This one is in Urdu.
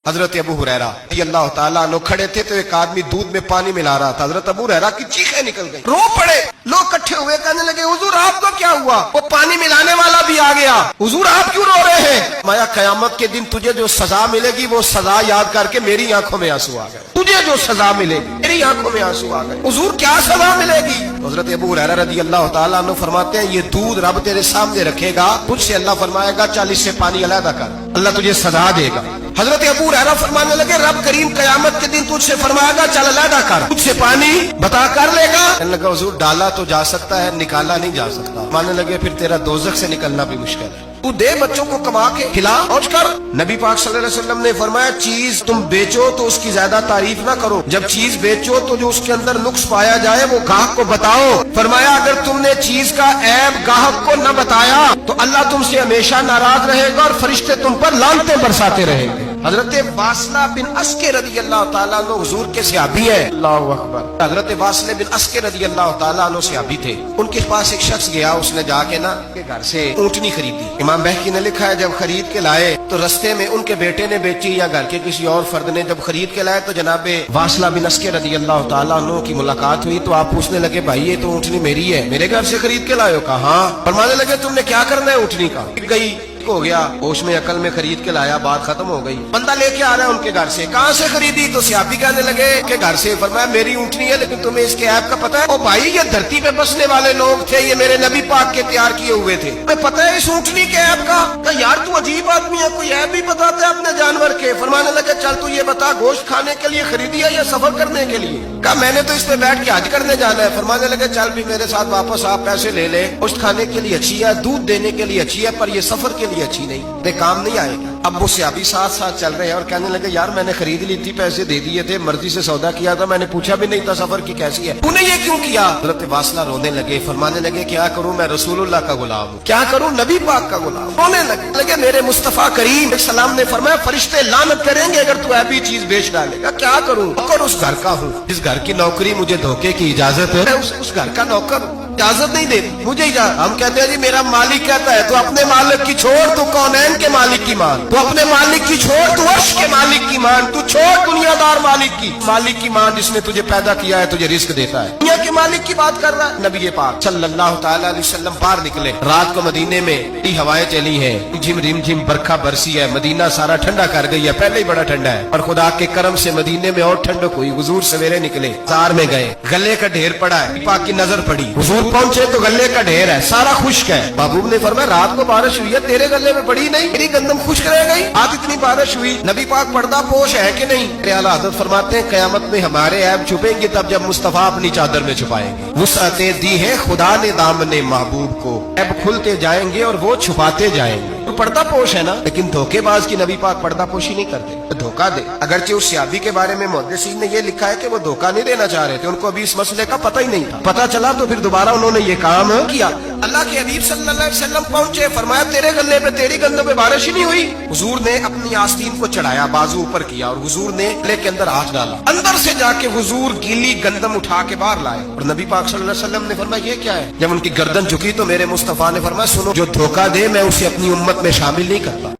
حضرت ابو ہریرہ رضی اللہ تعالیٰ عنہ کھڑے تھے تو ایک آدمی دودھ میں پانی ملا رہا تھا. حضرت ابو ہریرہ کی چیخیں نکل گئی, رو پڑے. لوگ کٹھے ہوئے کہنے لگے حضور آپ کو کیا ہوا؟ وہ پانی ملانے والا بھی آ گیا. حضور آپ کیوں رو رہے ہیں؟ مایا قیامت کے دن تجھے جو سزا ملے گی وہ سزا یاد کر کے میری آنکھوں میں آنسو آ گئے. تجھے جو سزا ملے گی میری آنکھوں میں آنسو آ گئے. حضور کیا سزا ملے گی؟ حضرت ابو ہریرہ رضی اللہ تعالیٰ عنہ فرماتے ہیں یہ دودھ رب تیرے سامنے رکھے گا, تجھ سے اللہ فرمائے گا چل اس سے پانی علیحدہ کر, اللہ تجھے سزا دے گا. حضرت ابو ہریرہ فرمانے لگے رب کریم قیامت کے دن تجھ سے فرمائے گا چل علیحدہ کر, تجھ سے پانی بتا کر لے گا. کہنے لگا حضور ڈالا تو جا سکتا ہے, نکالا نہیں جا سکتا. ماننے لگے پھر تیرا دوزخ سے نکلنا بھی مشکل ہے, تو دے بچوں کو کما کے کھلا پہنچ کر. نبی پاک صلی اللہ علیہ وسلم نے فرمایا چیز تم بیچو تو اس کی زیادہ تعریف نہ کرو, جب چیز بیچو تو جو اس کے اندر نقص پایا جائے وہ گاہک کو بتاؤ. فرمایا اگر تم نے چیز کا عیب گاہک کو نہ بتایا تو اللہ تم سے ہمیشہ ناراض رہے گا اور فرشتے تم پر لعنتیں برساتے رہیں گے. حضرت واصلہ بن اسکے رضی اللہ تعالیٰ عنہ حضور کے صحابی ہیں. اللہ اکبر. حضرت واصلہ بن اسکے رضی اللہ تعالیٰ عنہ صحابی تھے. ان کے پاس ایک شخص گیا, اس نے جا کے نا کے گھر سے اونٹنی خریدی. امام بہقی نے لکھا ہے جب خرید کے لائے تو رستے میں ان کے بیٹے نے بیچی یا گھر کے کسی اور فرد نے جب خرید کے لائے تو جناب واصلہ بن اسکے رضی اللہ تعالیٰ عنہ کی ملاقات ہوئی تو آپ پوچھنے لگے بھائی یہ تو اونٹنی میری ہے, میرے گھر سے خرید کے لائے ہو؟ کہا ہاں. فرمانے لگے تم نے کیا کرنا ہے اونٹنی کا؟ گئی ہو گیا ہوش میں عقل میں خرید کے لایا, بات ختم ہو گئی. بندہ لے کے آ رہا ہے ان کے گھر سے, کہاں سے خریدی؟ تو صحابی کہنے لگے کہ گھر سے. فرمایا میری اونٹنی ہے لیکن تمہیں اس کے عیب کا پتہ ہے؟ او بھائی یہ دھرتی پہ بسنے والے لوگ تھے, یہ میرے نبی پاک کے تیار کیے ہوئے تھے, تمہیں پتہ ہے اس اونٹنی کے عیب کا؟ کہ یار تو عجیب آدمی ہے, کوئی عیب بھی بتاتا ہے اپنے جانور کے. فرمانے لگے چل تو یہ بتا گوشت کھانے کے لیے خریدی ہے یا سفر کرنے کے لیے؟ کہا میں نے تو اس پہ بیٹھ کے حج کرنے جانا ہے. فرمانے لگے چل بھی میرے ساتھ واپس آپ پیسے لے لے, گوشت کھانے کے لیے اچھی ہے, دودھ دینے کے لیے اچھی ہے, پر یہ سفر کے لیے اچھی نہیں, کام نہیں آئے گا. اب وہ صحابی ساتھ ساتھ چل رہے ہیں اور کہنے لگے یار میں نے خرید لی تھی, پیسے دے دیے تھے, مرضی سے سودا کیا تھا, میں نے پوچھا بھی نہیں تھا سفر کی کیسی ہے, تو نے یہ کیوں کیا؟ حضرت واصلہ رونے لگے. فرمانے لگے کیا کروں, میں رسول اللہ کا غلام ہوں, کیا کروں, نبی پاک کا غلام. رونے لگے میرے مصطفیٰ کریم السلام نے فرمایا فرشتے لعنت کریں گے اگر تو ایبی چیز بیچ ڈالے گا. کیا کروں؟ نوکر اس گھر کا ہوں, جس گھر کی نوکری مجھے دھوکے کی اجازت ہے, اس گھر کا نوکر ہوں, اجازت نہیں دیتی مجھے اجازت. ہم کہتے ہیں جی میرا مالک کہتا ہے, تو اپنے مالک کی چھوڑ, تو کونین کے مالک کی مان, تو اپنے مالک کی چھوڑ, تو عرش کے مالک کی مان, تو چھوڑ دنیا دار مالک کی مان جس نے تجھے پیدا کیا ہے, تجھے رزق دیتا ہے. دنیا کے مالک کی بات کر رہا ہے. نبی پاک صلی اللہ تعالی علیہ وسلم باہر نکلے, رات کو مدینے میں ہوائیں چلی ہیں, جھم رم جھم برکھا برسی ہے, مدینہ سارا ٹھنڈا کر گئی ہے, پہلے ہی بڑا ٹھنڈا ہے, اور خدا کے کرم سے مدینے میں اور ٹھنڈک ہوئی. حضور سویرے نکلے, بازار میں گئے, گلے کا ڈھیر پڑا ہے, پاک کی نظر پڑی, حضور پہنچے تو گلے کا ڈھیر ہے, سارا خشک ہے. محبوب نے فرمایا رات کو بارش ہوئی ہے, تیرے گلے میں پڑی نہیں, میری گندم خشک رہ گئی, آج اتنی بارش ہوئی. نبی پاک پردہ پوش ہے کہ نہیں؟ اعلیٰ حضرت فرماتے ہیں قیامت میں ہمارے عیب چھپیں گے تب جب مصطفیٰ اپنی چادر میں چھپائیں گے. وسعتیں دی ہیں خدا نے دامن محبوب کو, عیب کھلتے جائیں گے اور وہ چھپاتے جائیں گے. تو پردہ پوش ہے نا, لیکن دھوکے باز کی نبی پاک پردہ پوشی نہیں کرتے, دھوکہ دے. اگرچہ اس صحابی کے بارے میں محدثین نے یہ لکھا ہے کہ وہ دھوکہ نہیں دینا چاہ رہے تھے, ان کو ابھی اس مسئلے کا پتہ ہی نہیں تھا. پتہ چلا تو پھر دوبارہ انہوں نے یہ کام کیا. اللہ کے حبیب صلی اللہ علیہ وسلم پہنچے, فرمایا تیرے گلے پہ تیری گندم پہ بارش ہی نہیں ہوئی. حضور نے اپنی آستین کو چڑھایا, بازو اوپر کیا, اور حضور نے گلے کے اندر ہاتھ ڈالا, اندر سے جا کے حضور گیلی گندم اٹھا کے باہر لائے, اور نبی پاک صلی اللہ علیہ وسلم نے فرمایا یہ کیا ہے؟ جب ان کی گردن جھکی تو میرے مصطفیٰ نے فرمایا سنو, جو دھوکہ دے میں اسے اپنی امت میں شامل نہیں کرتا.